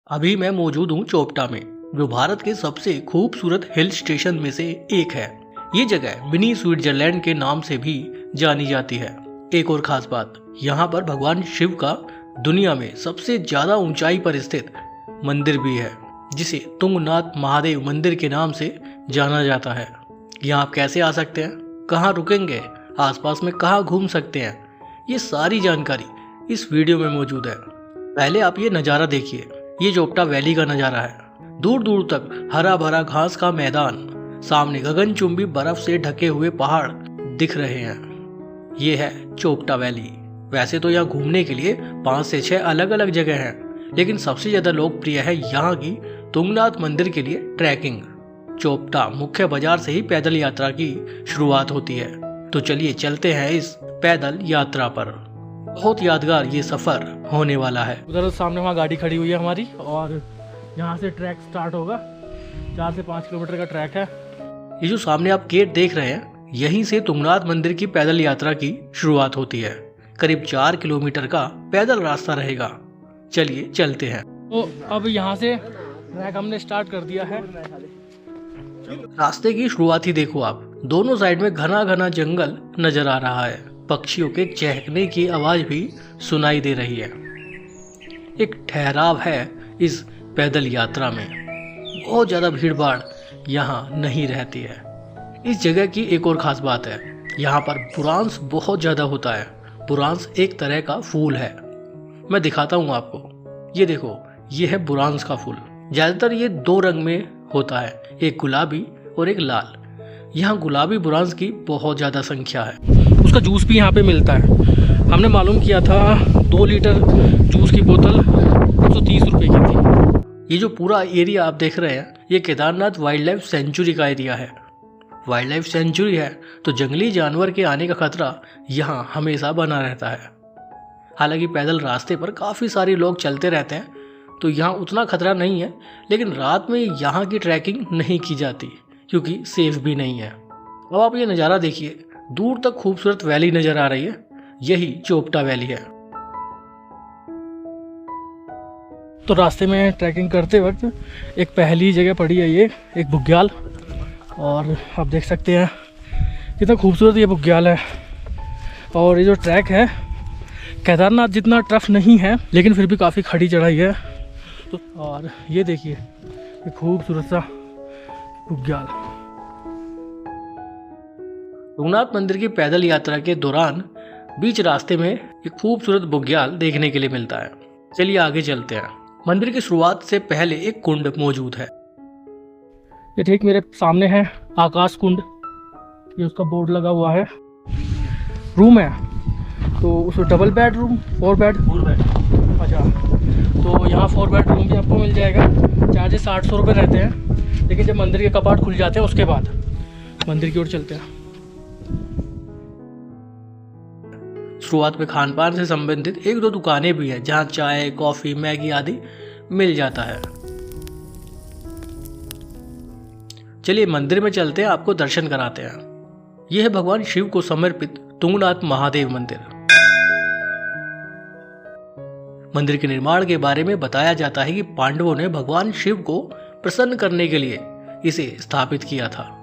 अभी मैं मौजूद हूँ चोपटा में, जो भारत के सबसे खूबसूरत हिल स्टेशन में से एक है। ये जगह मिनी स्विट्जरलैंड के नाम से भी जानी जाती है। एक और खास बात, यहाँ पर भगवान शिव का दुनिया में सबसे ज्यादा ऊंचाई पर स्थित मंदिर भी है, जिसे तुंगनाथ महादेव मंदिर के नाम से जाना जाता है। यहाँ आप कैसे आ सकते हैं, कहाँ रुकेंगे, आसपास में कहाँ घूम सकते हैं, ये सारी जानकारी इस वीडियो में मौजूद है। पहले आप ये नज़ारा देखिए। ये चोपटा वैली का नज़ारा है। दूर दूर तक हरा भरा घास का मैदान, सामने गगनचुंबी बर्फ से ढके हुए पहाड़ दिख रहे हैं। ये है चोपटा वैली। वैसे तो यहाँ घूमने के लिए 5 से 6 अलग अलग जगह हैं, लेकिन सबसे ज्यादा लोकप्रिय है यहाँ की तुंगनाथ मंदिर के लिए ट्रैकिंग। चोपटा मुख्य बाजार से ही पैदल यात्रा की शुरुआत होती है। तो चलिए चलते हैं इस पैदल यात्रा पर। बहुत यादगार ये सफर होने वाला है। उधर सामने वहाँ गाड़ी खड़ी हुई है हमारी, और यहाँ से ट्रैक स्टार्ट होगा। 4 से 5 किलोमीटर का ट्रैक है। ये जो सामने आप गेट देख रहे हैं, यहीं से तुंगनाथ मंदिर की पैदल यात्रा की शुरुआत होती है। करीब 4 किलोमीटर का पैदल रास्ता रहेगा। चलिए चलते हैं। तो अब यहाँ से ट्रैक हमने स्टार्ट कर दिया है। रास्ते की शुरुआत ही देखो आप, दोनों साइड में घना घना जंगल नजर आ रहा है। पक्षियों के चहकने की आवाज भी सुनाई दे रही है। एक ठहराव है इस पैदल यात्रा में। बहुत ज्यादा भीड़ भाड़ यहाँ नहीं रहती है। इस जगह की एक और खास बात है, यहाँ पर बुरांस बहुत ज्यादा होता है। बुरांस एक तरह का फूल है। मैं दिखाता हूँ आपको। ये देखो, ये है बुरांस का फूल। ज्यादातर ये 2 रंग में होता है, एक गुलाबी और एक लाल। यहाँ गुलाबी बुरांस की बहुत ज्यादा संख्या है। उसका जूस भी यहाँ पे मिलता है। हमने मालूम किया था 2 लीटर जूस की बोतल 130 रुपए की थी। ये जो पूरा एरिया आप देख रहे हैं, ये केदारनाथ वाइल्ड लाइफ सेंचुरी का एरिया है। वाइल्ड लाइफ सेंचुरी है तो जंगली जानवर के आने का खतरा यहाँ हमेशा बना रहता है। हालांकि पैदल रास्ते पर काफ़ी सारे लोग चलते रहते हैं, तो यहाँ उतना खतरा नहीं है। लेकिन रात में यहाँ की ट्रैकिंग नहीं की जाती, क्योंकि सेफ भी नहीं है। अब आप ये नज़ारा देखिए, दूर तक खूबसूरत वैली नजर आ रही है। यही चोपटा वैली है। तो रास्ते में ट्रैकिंग करते वक्त एक पहली जगह पड़ी है, ये एक बुग्याल। और आप देख सकते हैं कितना खूबसूरत ये बुग्याल है। और ये जो ट्रैक है, केदारनाथ जितना टफ नहीं है, लेकिन फिर भी काफ़ी खड़ी चढ़ाई है। तो और ये देखिए, ये खूबसूरत सा बुग्याल। तुंगनाथ मंदिर की पैदल यात्रा के दौरान बीच रास्ते में एक खूबसूरत बुग्याल देखने के लिए मिलता है। चलिए आगे चलते हैं। मंदिर की शुरुआत से पहले एक कुंड मौजूद है। ये ठीक मेरे सामने है आकाश कुंड। ये उसका बोर्ड लगा हुआ है। रूम है तो उस डबल बेड रूम, 4 बेड। अच्छा, तो यहाँ 4 बेड रूम भी आपको मिल जाएगा। चार्जेस 800 रुपये रहते हैं, लेकिन जब मंदिर के कपाट खुल जाते हैं उसके बाद मंदिर की ओर चलते हैं। शुरुआत में खान पान से संबंधित 1-2 दुकानें भी हैं, जहां चाय, कॉफी, मैगी आदि मिल जाता है। चलिए मंदिर में चलते हैं, आपको दर्शन कराते हैं। यह है भगवान शिव को समर्पित तुंगनाथ महादेव मंदिर। मंदिर के निर्माण के बारे में बताया जाता है कि पांडवों ने भगवान शिव को प्रसन्न करने के लिए इसे स्थापित किया था।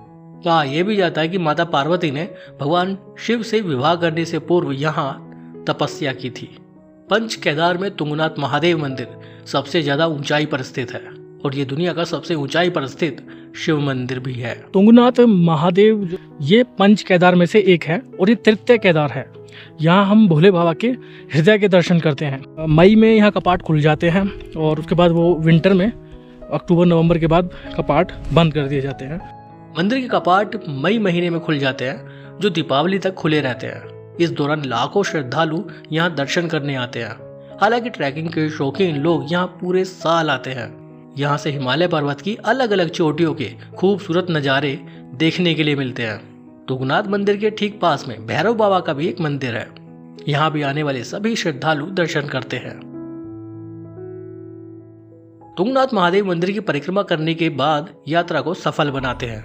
कहा यह भी जाता है कि माता पार्वती ने भगवान शिव से विवाह करने से पूर्व यहाँ तपस्या की थी। पंच केदार में तुंगनाथ महादेव मंदिर सबसे ज्यादा ऊंचाई पर स्थित है, और ये दुनिया का सबसे ऊंचाई पर स्थित शिव मंदिर भी है। तुंगनाथ महादेव ये पंच केदार में से एक है, और ये तृतीय केदार है। यहाँ हम भोले बाबा के हृदय के दर्शन करते हैं। मई में यहाँ कपाट खुल जाते हैं, और उसके बाद वो विंटर में अक्टूबर नवंबर के बाद कपाट बंद कर दिए जाते हैं। मंदिर के कपाट मई महीने में खुल जाते हैं, जो दीपावली तक खुले रहते हैं। इस दौरान लाखों श्रद्धालु यहाँ दर्शन करने आते हैं। हालांकि ट्रैकिंग के शौकीन लोग यहाँ पूरे साल आते हैं। यहाँ से हिमालय पर्वत की अलग अलग चोटियों के खूबसूरत नज़ारे देखने के लिए मिलते हैं। तुंगनाथ मंदिर के ठीक पास में भैरव बाबा का भी एक मंदिर है। यहाँ भी आने वाले सभी श्रद्धालु दर्शन करते हैं। तुंगनाथ महादेव मंदिर की परिक्रमा करने के बाद यात्रा को सफल बनाते हैं।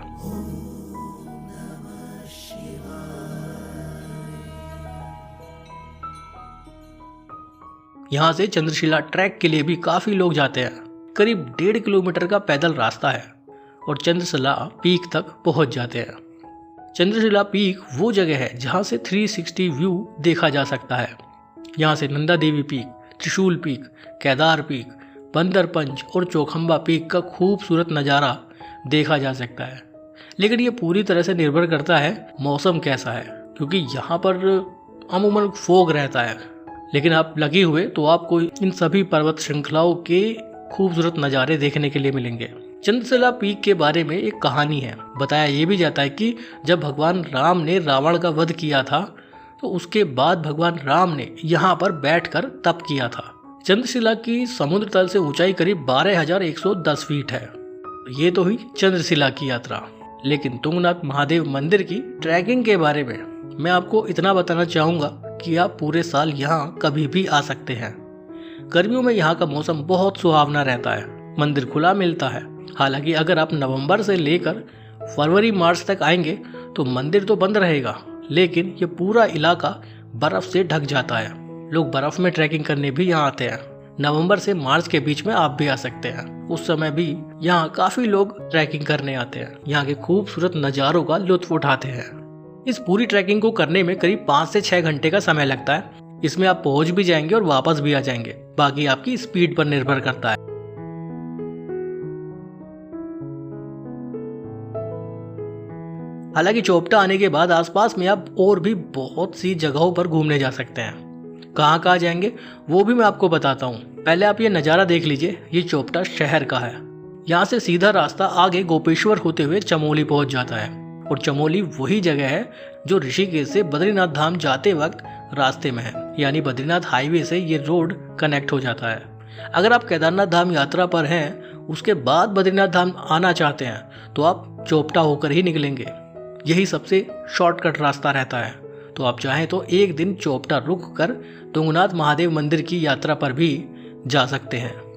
यहाँ से चंद्रशिला ट्रैक के लिए भी काफी लोग जाते हैं। करीब 1.5 किलोमीटर का पैदल रास्ता है और चंद्रशिला पीक तक पहुंच जाते हैं। चंद्रशिला पीक वो जगह है जहां से 360 व्यू देखा जा सकता है। यहाँ से नंदा देवी पीक, त्रिशूल पीक, केदार पीक, बंदर पंच और चौखंबा पीक का खूबसूरत नज़ारा देखा जा सकता है। लेकिन ये पूरी तरह से निर्भर करता है मौसम कैसा है, क्योंकि यहाँ पर अमूमन फोग रहता है। लेकिन आप लगे हुए तो आपको इन सभी पर्वत श्रृंखलाओं के खूबसूरत नज़ारे देखने के लिए मिलेंगे। चंद्रशिला पीक के बारे में एक कहानी है। बताया ये भी जाता है कि जब भगवान राम ने रावण का वध किया था तो उसके बाद भगवान राम ने यहाँ पर बैठकर तप किया था। चंद्रशिला की समुद्र तल से ऊंचाई करीब 12,110 फीट है। ये तो हुई चंद्रशिला की यात्रा। लेकिन तुंगनाथ महादेव मंदिर की ट्रैकिंग के बारे में मैं आपको इतना बताना चाहूँगा कि आप पूरे साल यहाँ कभी भी आ सकते हैं। गर्मियों में यहाँ का मौसम बहुत सुहावना रहता है, मंदिर खुला मिलता है। हालांकि अगर आप नवंबर से लेकर फरवरी मार्च तक आएंगे तो मंदिर तो बंद रहेगा, लेकिन ये पूरा इलाका बर्फ से ढक जाता है। लोग बर्फ में ट्रैकिंग करने भी यहाँ आते हैं। नवंबर से मार्च के बीच में आप भी आ सकते हैं। उस समय भी यहाँ काफी लोग ट्रैकिंग करने आते हैं, यहाँ के खूबसूरत नज़ारों का लुत्फ उठाते हैं। इस पूरी ट्रैकिंग को करने में करीब 5 से 6 घंटे का समय लगता है। इसमें आप पहुंच भी जाएंगे और वापस भी आ जाएंगे, बाकी आपकी स्पीड पर निर्भर करता है। हालांकि चोपटा आने के बाद आसपास में आप और भी बहुत सी जगहों पर घूमने जा सकते हैं। कहाँ कहाँ जाएंगे वो भी मैं आपको बताता हूँ। पहले आप ये नज़ारा देख लीजिए, ये चोपटा शहर का है। यहाँ से सीधा रास्ता आगे गोपेश्वर होते हुए चमोली पहुँच जाता है और चमोली वही जगह है जो ऋषिकेश से बद्रीनाथ धाम जाते वक्त रास्ते में है, यानी बद्रीनाथ हाईवे से ये रोड कनेक्ट हो जाता है। अगर आप केदारनाथ धाम यात्रा पर हैं, उसके बाद बद्रीनाथ धाम आना चाहते हैं तो आप चोपटा होकर ही निकलेंगे। यही सबसे शॉर्टकट रास्ता रहता है। तो आप चाहें तो एक दिन चोपटा रुक कर तुंगनाथ महादेव मंदिर की यात्रा पर भी जा सकते हैं।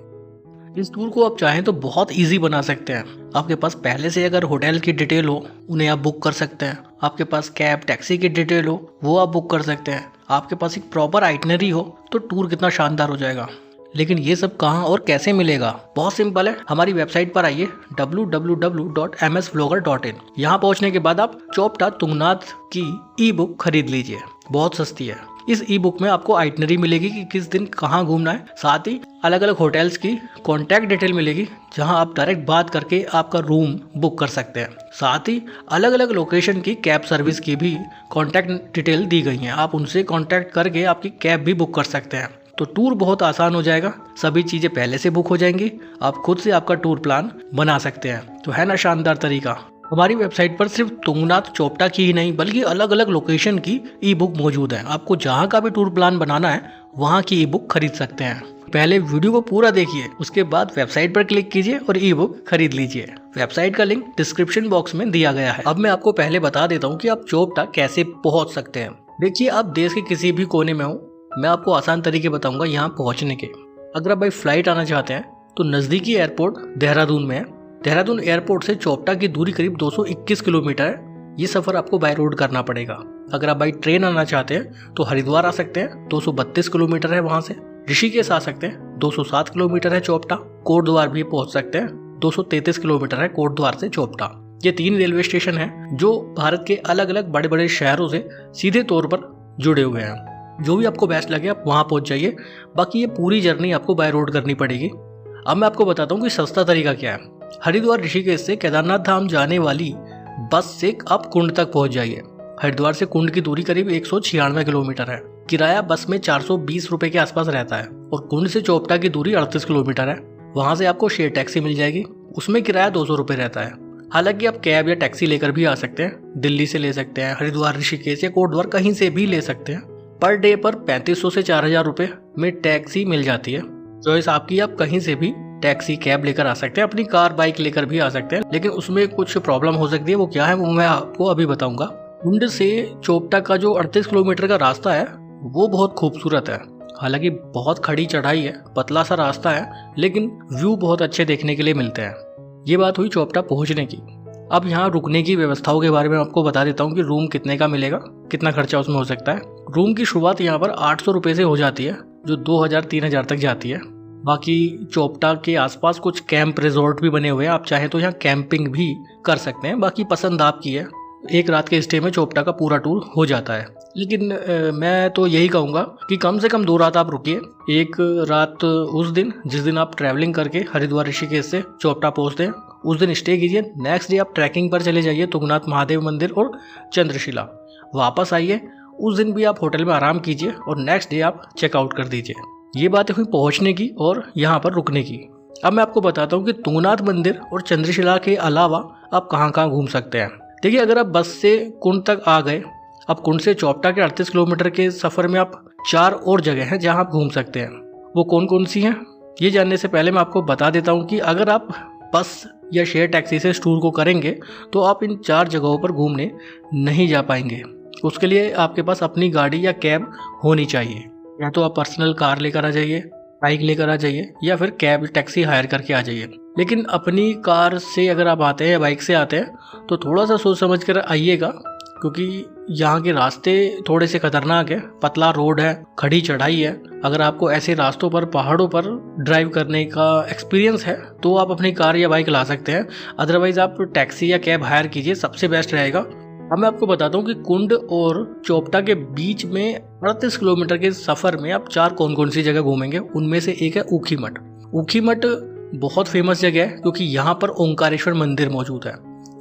इस टूर को आप चाहें तो बहुत इजी बना सकते हैं। आपके पास पहले से अगर होटल की डिटेल हो उन्हें आप बुक कर सकते हैं। आपके पास कैब टैक्सी की डिटेल हो वो आप बुक कर सकते हैं। आपके पास एक प्रॉपर आइटनरी हो तो टूर कितना शानदार हो जाएगा। लेकिन ये सब कहाँ और कैसे मिलेगा? बहुत सिंपल है, हमारी वेबसाइट पर आइए www.msvlogger.in। यहाँ पहुँचने के बाद आप चोपटा तुंगनाथ की ई बुक खरीद लीजिए, बहुत सस्ती है। इस ई बुक में आपको आइटनरी मिलेगी कि किस दिन कहाँ घूमना है, साथ ही अलग अलग होटल्स की कॉन्टैक्ट डिटेल मिलेगी जहाँ आप डायरेक्ट बात करके आपका रूम बुक कर सकते हैं। साथ ही अलग अलग लोकेशन की कैब सर्विस की भी कॉन्टैक्ट डिटेल दी गई है। आप उनसे कॉन्टैक्ट करके आपकी कैब भी बुक कर सकते हैं। तो टूर बहुत आसान हो जाएगा, सभी चीज़ें पहले से बुक हो जाएंगी। आप खुद से आपका टूर प्लान बना सकते हैं। तो है ना शानदार तरीका। हमारी वेबसाइट पर सिर्फ तुंगनाथ चोपटा की ही नहीं बल्कि अलग अलग लोकेशन की ई बुक मौजूद है। आपको जहाँ का भी टूर प्लान बनाना है वहाँ की ई बुक खरीद सकते हैं। पहले वीडियो को पूरा देखिए, उसके बाद वेबसाइट पर क्लिक कीजिए और ई बुक खरीद लीजिए। वेबसाइट का लिंक डिस्क्रिप्शन बॉक्स में दिया गया है। अब मैं आपको पहले बता देता हूँ कि आप चोपटा कैसे पहुँच सकते हैं। देखिए, आप देश के किसी भी कोने में हो, मैं आपको आसान तरीके बताऊंगा यहाँ पहुँचने के। अगर आप बाई फ्लाइट आना चाहते हैं तो नज़दीकी एयरपोर्ट देहरादून में है। देहरादून एयरपोर्ट से चोपटा की दूरी करीब 221 किलोमीटर है। ये सफ़र आपको बाय रोड करना पड़ेगा। अगर आप बाई ट्रेन आना चाहते हैं तो हरिद्वार आ सकते हैं, 232 किलोमीटर है वहाँ से। ऋषिकेश आ सकते हैं, 207 किलोमीटर है चोपटा। कोटद्वार भी पहुँच सकते हैं, 233 किलोमीटर है कोटद्वार से चोपटा। ये 3 रेलवे स्टेशन हैं जो भारत के अलग अलग बड़े बड़े शहरों से सीधे तौर पर जुड़े हुए हैं। जो भी आपको बेस्ट लगे आप वहाँ पहुँच जाइए। बाकी ये पूरी जर्नी आपको बाय रोड करनी पड़ेगी। अब मैं आपको बताता हूँ कि सस्ता तरीका क्या है। हरिद्वार ऋषिकेश से केदारनाथ धाम जाने वाली बस से आप कुंड तक पहुँच जाइए। हरिद्वार से कुंड की दूरी करीब 196 किलोमीटर है। किराया बस में 420 रुपये के आसपास रहता है और कुंड से चोपटा की दूरी 38 किलोमीटर है। वहाँ से आपको शेयर टैक्सी मिल जाएगी, उसमें किराया 200 रुपये रहता है। हालांकि आप कैब या टैक्सी लेकर भी आ सकते हैं। दिल्ली से ले सकते हैं, हरिद्वार ऋषिकेश या कोटद्वार कहीं से भी ले सकते हैं। पर डे पर 3500 से 4000 रुपये में टैक्सी मिल जाती है। चॉइस आपकी, आप कहीं से भी टैक्सी कैब लेकर आ सकते हैं। अपनी कार बाइक लेकर भी आ सकते हैं, लेकिन उसमें कुछ प्रॉब्लम हो सकती है। वो क्या है वो मैं आपको अभी बताऊंगा। कुंड से चोपटा का जो 38 किलोमीटर का रास्ता है वो बहुत खूबसूरत है। हालांकि बहुत खड़ी चढ़ाई है, पतला सा रास्ता है, लेकिन व्यू बहुत अच्छे देखने के लिए मिलते हैं। ये बात हुई चोपटा पहुंचने की। अब यहाँ रुकने की व्यवस्थाओं के बारे में आपको बता देता हूँ कि रूम कितने का मिलेगा, कितना खर्चा उसमें हो सकता है। रूम की शुरुआत यहाँ पर 800 रुपये से हो जाती है, जो 2000-3000 तक जाती है। बाकी चोपटा के आसपास कुछ कैंप रिजॉर्ट भी बने हुए हैं, आप चाहें तो यहाँ कैंपिंग भी कर सकते हैं। बाकी पसंद आपकी है, एक रात के स्टे में चोपटा का पूरा टूर हो जाता है। लेकिन मैं तो यही कहूँगा कि कम से कम 2 रात आप रुकिए। एक रात उस दिन जिस दिन आप ट्रैवलिंग करके हरिद्वार ऋषिकेश से चोपटा पहुँचते हैं उस दिन स्टे कीजिए। नेक्स्ट डे आप ट्रैकिंग पर चले जाइए तुंगनाथ महादेव मंदिर और चंद्रशिला, वापस आइए। उस दिन भी आप होटल में आराम कीजिए और नेक्स्ट डे आप चेकआउट कर दीजिए। ये बातें हुई पहुँचने की और यहाँ पर रुकने की। अब मैं आपको बताता हूँ कि तुंगनाथ मंदिर और चंद्रशिला के अलावा आप कहाँ कहाँ घूम सकते हैं। देखिए, अगर आप बस से कुंड तक आ गए, अब कुंड से चोपटा के 38 किलोमीटर के सफ़र में आप 4 और जगह हैं जहां आप घूम सकते हैं। वो कौन कौन सी हैं ये जानने से पहले मैं आपको बता देता हूं कि अगर आप बस या शेयर टैक्सी से इस टूर को करेंगे तो आप इन 4 जगहों पर घूमने नहीं जा पाएंगे। उसके लिए आपके पास अपनी गाड़ी या कैब होनी चाहिए। या तो आप पर्सनल कार लेकर आ जाइए, बाइक लेकर आ जाइए, या फिर कैब टैक्सी हायर करके आ जाइए। लेकिन अपनी कार से अगर आप आते हैं या बाइक से आते हैं तो थोड़ा सा सोच समझ कर आइएगा, क्योंकि यहाँ के रास्ते थोड़े से खतरनाक है। पतला रोड है, खड़ी चढ़ाई है। अगर आपको ऐसे रास्तों पर, पहाड़ों पर ड्राइव करने का एक्सपीरियंस है तो आप अपनी कार या बाइक ला सकते हैं, अदरवाइज आप टैक्सी या कैब हायर कीजिए, सबसे बेस्ट रहेगा। अब मैं आपको बताता हूँ कि कुंड और चोपटा के बीच में 38 किलोमीटर के सफ़र में आप 4 कौन कौन सी जगह घूमेंगे। उनमें से एक है ऊखीमठ। ऊखीमठ बहुत फेमस जगह है क्योंकि यहाँ पर ओंकारेश्वर मंदिर मौजूद है।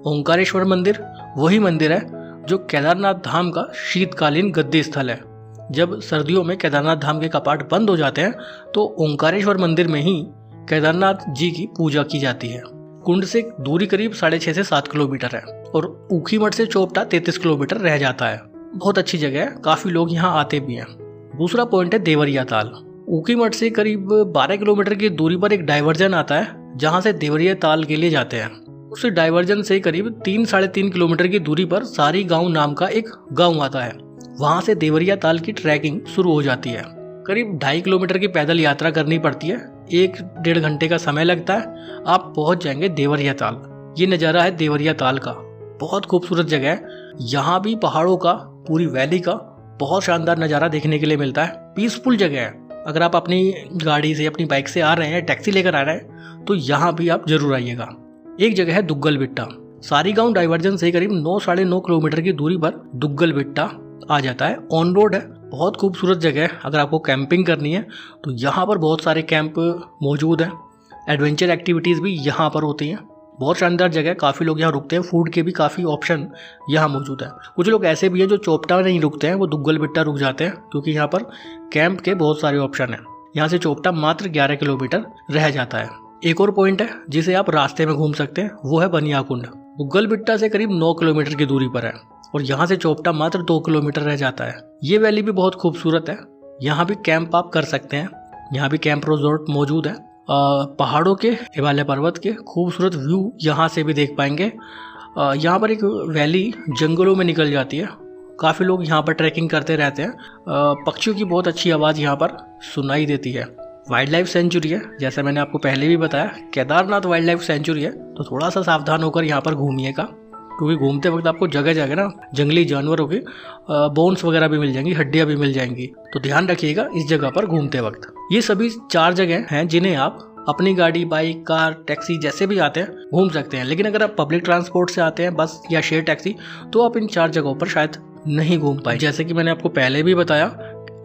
ओंकारेश्वर मंदिर वही मंदिर है जो केदारनाथ धाम का शीतकालीन गद्दी स्थल है। जब सर्दियों में केदारनाथ धाम के कपाट बंद हो जाते हैं तो ओंकारेश्वर मंदिर में ही केदारनाथ जी की पूजा की जाती है। कुंड से दूरी करीब 6.5 से 7 किलोमीटर है और ऊखीमठ से चोपटा 33 किलोमीटर रह जाता है। बहुत अच्छी जगह है, काफ़ी लोग यहाँ आते भी हैं। दूसरा पॉइंट है देवरिया ताल। ऊखीमठ से करीब 12 किलोमीटर की दूरी पर एक डाइवर्जन आता है जहाँ से देवरिया ताल के लिए जाते हैं। उस डाइवर्जन से करीब 3-3.5 किलोमीटर की दूरी पर सारी गांव नाम का एक गांव आता है। वहां से देवरिया ताल की ट्रैकिंग शुरू हो जाती है। करीब 2.5 किलोमीटर की पैदल यात्रा करनी पड़ती है, 1-1.5 घंटे का समय लगता है। आप पहुंच जाएंगे देवरिया ताल। ये नज़ारा है देवरिया ताल का, बहुत खूबसूरत जगह है। यहाँ भी पहाड़ों का, पूरी वैली का बहुत शानदार नज़ारा देखने के लिए मिलता है। पीसफुल जगह है। अगर आप अपनी गाड़ी से, अपनी बाइक से आ रहे हैं, टैक्सी लेकर आ रहे हैं तो यहाँ भी आप जरूर आइएगा। एक जगह है दुग्गल बिट्टा। सारी गांव डाइवर्जन से करीब 9-9.5 किलोमीटर की दूरी पर दुग्गल बिट्टा आ जाता है। ऑन रोड है, बहुत खूबसूरत जगह है। अगर आपको कैंपिंग करनी है तो यहाँ पर बहुत सारे कैंप मौजूद हैं। एडवेंचर एक्टिविटीज़ भी यहाँ पर होती हैं। बहुत शानदार जगह है, काफ़ी लोग यहाँ रुकते हैं। फूड के भी काफ़ी ऑप्शन यहाँ मौजूद है। कुछ लोग ऐसे भी हैं जो चोपटा नहीं रुकते हैं, वो दुग्गल बिट्टा रुक जाते हैं क्योंकि यहाँ पर कैंप के बहुत सारे ऑप्शन हैं। यहाँ से चोपटा मात्र 11 किलोमीटर रह जाता है। एक और पॉइंट है जिसे आप रास्ते में घूम सकते हैं, वो है बनियाकुंड। दुग्गल बिट्टा से करीब 9 किलोमीटर की दूरी पर है और यहाँ से चोपटा मात्र 2 किलोमीटर रह जाता है। ये वैली भी बहुत खूबसूरत है, यहाँ भी कैंप आप कर सकते हैं। यहाँ भी कैंप रिजॉर्ट मौजूद है। पहाड़ों के, हिमालय पर्वत के खूबसूरत व्यू यहाँ से भी देख पाएंगे। यहाँ पर एक वैली जंगलों में निकल जाती है। काफ़ी लोग यहाँ पर ट्रैकिंग करते रहते हैं। पक्षियों की बहुत अच्छी आवाज़ यहाँ पर सुनाई देती है। वाइल्ड लाइफ सेंचुरी है, जैसा मैंने आपको पहले भी बताया, केदारनाथ वाइल्ड लाइफ सेंचुरी है। तो थोड़ा सा सावधान होकर यहाँ पर घूमिएगा, क्योंकि घूमते वक्त आपको जगह जगह ना जंगली जानवरों के बोन्स वगैरह भी मिल जाएंगी, हड्डियाँ भी मिल जाएंगी। तो ध्यान रखिएगा इस जगह पर घूमते वक्त। ये सभी 4 जगह हैं जिन्हें आप अपनी गाड़ी, बाइक, कार, टैक्सी जैसे भी आते हैं घूम सकते हैं। लेकिन अगर आप पब्लिक ट्रांसपोर्ट से आते हैं, बस या शेयर टैक्सी, तो आप इन 4 जगहों पर शायद नहीं घूम पाए। जैसे कि मैंने आपको पहले भी बताया,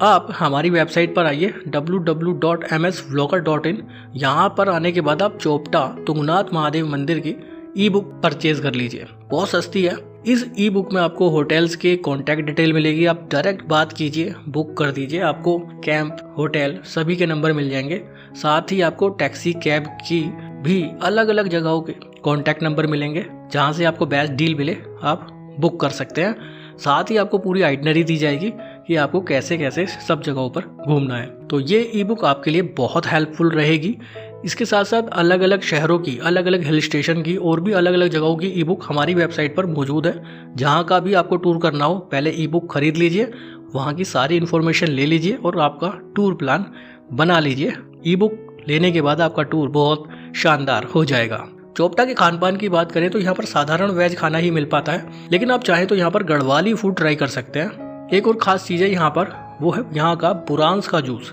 आप हमारी वेबसाइट पर आइए www.msvlogger.in। यहाँ पर आने के बाद आप चोपटा तुंगनाथ महादेव मंदिर की ई बुक परचेज कर लीजिए, बहुत सस्ती है। इस ई बुक में आपको होटल्स के कॉन्टैक्ट डिटेल मिलेगी, आप डायरेक्ट बात कीजिए, बुक कर दीजिए, आपको कैंप, होटल सभी के नंबर मिल जाएंगे। साथ ही आपको टैक्सी, कैब की भी अलग अलग जगहों के कॉन्टैक्ट नंबर मिलेंगे, जहाँ से आपको बेस्ट डील मिले आप बुक कर सकते हैं। साथ ही आपको पूरी आइटनरी दी जाएगी कि आपको कैसे कैसे सब जगहों पर घूमना है। तो ये ई बुक आपके लिए बहुत हेल्पफुल रहेगी। इसके साथ साथ अलग अलग शहरों की, अलग अलग हिल स्टेशन की और भी अलग अलग जगहों की ई बुक हमारी वेबसाइट पर मौजूद है। जहाँ का भी आपको टूर करना हो, पहले ई बुक खरीद लीजिए, वहाँ की सारी इन्फॉर्मेशन ले लीजिए और आपका टूर प्लान बना लीजिए। ई बुक लेने के बाद आपका टूर बहुत शानदार हो जाएगा। चोपटा के खान पान की बात करें तो यहाँ पर साधारण वेज खाना ही मिल पाता है, लेकिन आप चाहें तो यहाँ पर गढ़वाली फूड ट्राई कर सकते हैं। एक और ख़ास चीज़ है यहाँ पर, वो है यहाँ का बुरांस का जूस।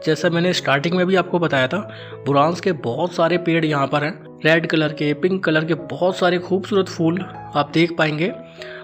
जैसा मैंने स्टार्टिंग में भी आपको बताया था, बुरांस के बहुत सारे पेड़ यहाँ पर हैं। रेड कलर के, पिंक कलर के बहुत सारे खूबसूरत फूल आप देख पाएंगे।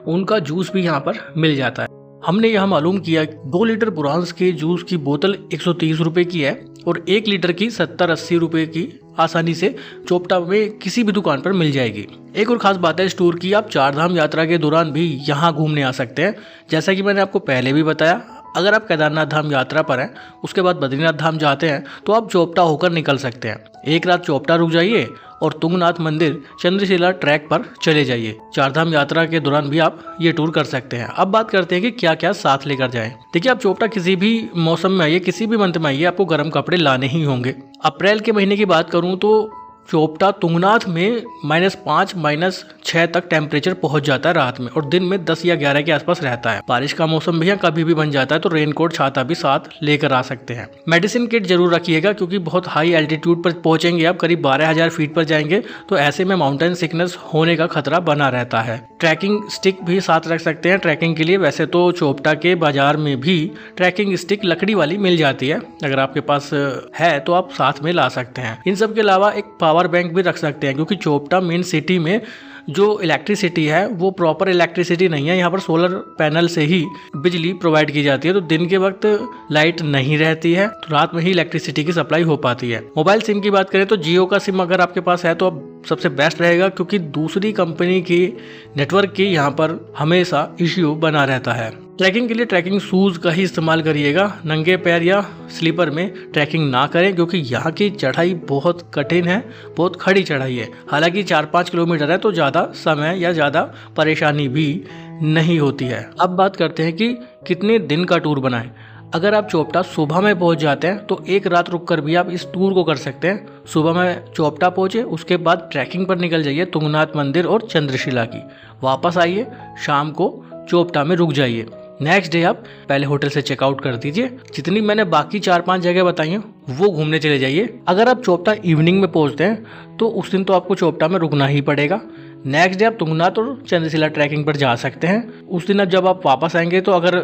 उनका जूस भी यहाँ पर मिल जाता है। हमने यह मालूम किया 2 लीटर बुरांस के जूस की बोतल 130 रुपये की है और 1 लीटर की 70-80 रुपये की आसानी से चोपटा में किसी भी दुकान पर मिल जाएगी। एक और ख़ास बात है इस टूर की, आप 4 धाम यात्रा के दौरान भी यहाँ घूमने आ सकते हैं। जैसा कि मैंने आपको पहले भी बताया, अगर आप केदारनाथ धाम यात्रा पर हैं, उसके बाद बद्रीनाथ धाम जाते हैं तो आप चोपटा होकर निकल सकते हैं। एक रात चोपटा रुक जाइए और तुंगनाथ मंदिर चंद्रशिला ट्रैक पर चले जाइए। 4 धाम यात्रा के दौरान भी आप ये टूर कर सकते हैं। अब बात करते हैं कि क्या क्या साथ लेकर जाएं। देखिए, आप चोपटा किसी भी मौसम में आइए, किसी भी मंथ में आइए, आपको गर्म कपड़े लाने ही होंगे। अप्रैल के महीने की बात करूं तो चोपटा तुंगनाथ में -5 -6 तक टेम्परेचर पहुंच जाता है रात में, और दिन में 10 या 11 के आसपास रहता है। बारिश का मौसम भी कभी भी बन जाता है, तो रेनकोट छाता भी साथ लेकर आ सकते हैं। मेडिसिन किट जरूर रखिएगा, क्योंकि बहुत हाई एल्टीट्यूड पर पहुंचेंगे आप, करीब 12,000 फीट पर जाएंगे, तो ऐसे में माउंटेन सिकनेस होने का खतरा बना रहता है। ट्रैकिंग स्टिक भी साथ रख सकते हैं ट्रैकिंग के लिए। वैसे तो चोपटा के बाजार में भी ट्रैकिंग स्टिक लकड़ी वाली मिल जाती है, अगर आपके पास है तो आप साथ में ला सकते हैं। इन सब के अलावा एक पावर बैंक भी रख सकते हैं, क्योंकि चोपटा मेन सिटी में जो इलेक्ट्रिसिटी है वो प्रॉपर इलेक्ट्रिसिटी नहीं है। यहाँ पर सोलर पैनल से ही बिजली प्रोवाइड की जाती है, तो दिन के वक्त लाइट नहीं रहती है, तो रात में ही इलेक्ट्रिसिटी की सप्लाई हो पाती है। मोबाइल सिम की बात करें तो जियो का सिम अगर आपके पास है तो अब सबसे बेस्ट रहेगा, क्योंकि दूसरी कंपनी की नेटवर्क की यहाँ पर हमेशा इश्यू बना रहता है। ट्रैकिंग के लिए ट्रैकिंग शूज़ का ही इस्तेमाल करिएगा। नंगे पैर या स्लीपर में ट्रैकिंग ना करें, क्योंकि यहाँ की चढ़ाई बहुत कठिन है, बहुत खड़ी चढ़ाई है। हालांकि 4-5 किलोमीटर है, तो ज़्यादा समय या ज़्यादा परेशानी भी नहीं होती है। अब बात करते हैं कि कितने दिन का टूर बनाएं। अगर आप चोपटा सुबह में पहुंच जाते हैं तो एक रात रुककर भी आप इस टूर को कर सकते हैं। सुबह में चोपटा पहुंचे, उसके बाद ट्रैकिंग पर निकल जाइए तुंगनाथ मंदिर और चंद्रशिला की, वापस आइए, शाम को चोपटा में रुक जाइए। नेक्स्ट डे आप पहले होटल से चेकआउट कर दीजिए। जितनी मैंने बाकी 4-5 जगह बताई हैं वो घूमने चले जाइए। अगर आप चोपटा इवनिंग में पहुंचते हैं तो उस दिन तो आपको चोपटा में रुकना ही पड़ेगा। नेक्स्ट डे आप तुंगनाथ और चंद्रशिला ट्रैकिंग पर जा सकते हैं। उस दिन अब जब आप वापस आएंगे तो अगर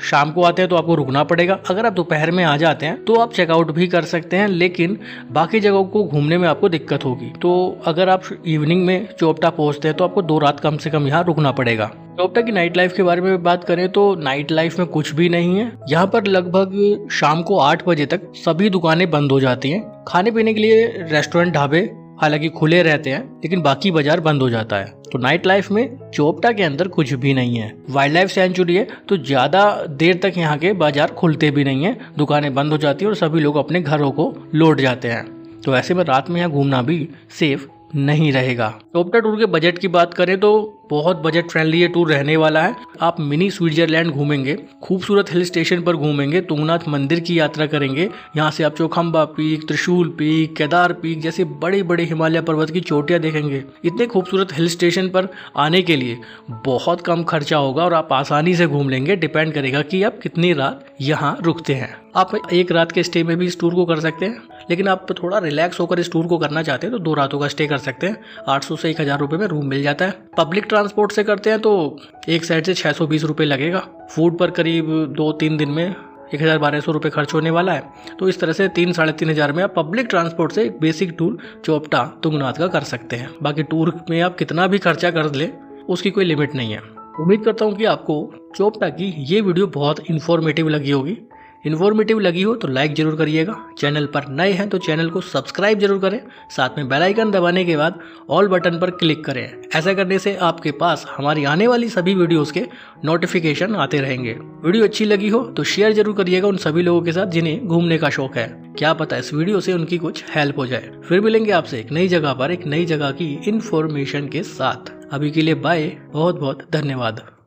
शाम को आते हैं तो आपको रुकना पड़ेगा। अगर आप दोपहर में आ जाते हैं तो आप चेकआउट भी कर सकते हैं, लेकिन बाकी जगहों को घूमने में आपको दिक्कत होगी। तो अगर आप इवनिंग में चोपटा पहुंचते हैं तो आपको 2 रात कम से कम यहाँ रुकना पड़ेगा। चोपटा की नाइट लाइफ के बारे में बात करें तो नाइट लाइफ में कुछ भी नहीं है। यहाँ पर लगभग शाम को 8 बजे तक सभी दुकानें बंद हो जाती हैं। खाने पीने के लिए रेस्टोरेंट, ढाबे हालांकि खुले रहते हैं, लेकिन बाकी बाजार बंद हो जाता है। तो नाइट लाइफ में चोपटा के अंदर कुछ भी नहीं है। वाइल्ड लाइफ सेंचुरी है, तो ज्यादा देर तक यहाँ के बाजार खुलते भी नहीं है, दुकानें बंद हो जाती है और सभी लोग अपने घरों को लौट जाते हैं। तो ऐसे में रात में यहाँ घूमना भी सेफ नहीं रहेगा। चोपटा टूर के बजट की बात करें तो बहुत बजट फ्रेंडली ये टूर रहने वाला है। आप मिनी स्विट्जरलैंड घूमेंगे, खूबसूरत हिल स्टेशन पर घूमेंगे, तुंगनाथ मंदिर की यात्रा करेंगे, यहाँ से आप चौखंबा पीक, त्रिशूल पीक, केदार पीक जैसे बड़े बड़े हिमालय पर्वत की चोटियाँ देखेंगे। इतने खूबसूरत हिल स्टेशन पर आने के लिए बहुत कम खर्चा होगा और आप आसानी से घूम लेंगे। डिपेंड करेगा कि आप कितनी रात यहाँ रुकते हैं। आप 1 रात के स्टे में भी इस टूर को कर सकते हैं, लेकिन आप थोड़ा रिलैक्स होकर इस टूर को करना चाहते हैं तो 2 रातों का स्टे कर सकते हैं। 800 से 1000 रुपये में रूम मिल जाता है। पब्लिक ट्रांसपोर्ट से करते हैं तो एक साइड से 620 रुपये लगेगा। फूड पर करीब 2-3 दिन में 1000-1200 रुपये खर्च होने वाला है। तो इस तरह से 3-3.5 हज़ार में आप पब्लिक ट्रांसपोर्ट से एक बेसिक टूर चोपटा तुंगनाथ का कर सकते हैं। बाकी टूर में आप कितना भी खर्चा कर ले उसकी कोई लिमिट नहीं है। उम्मीद करता हूँ कि आपको चोपटा की ये वीडियो बहुत इन्फॉर्मेटिव लगी होगी। इन्फॉर्मेटिव लगी हो तो लाइक जरूर करिएगा। चैनल पर नए हैं तो चैनल को सब्सक्राइब जरूर करें। साथ में बेल आइकन दबाने के बाद ऑल बटन पर क्लिक करें। ऐसा करने से आपके पास हमारी आने वाली सभी वीडियोस के नोटिफिकेशन आते रहेंगे। वीडियो अच्छी लगी हो तो शेयर जरूर करिएगा उन सभी लोगों के साथ जिन्हें घूमने का शौक है। क्या पता इस वीडियो से उनकी कुछ हेल्प हो जाए। फिर मिलेंगे आपसे एक नई जगह पर, एक नई जगह की इन्फॉर्मेशन के साथ। अभी के लिए बाय, बहुत बहुत धन्यवाद।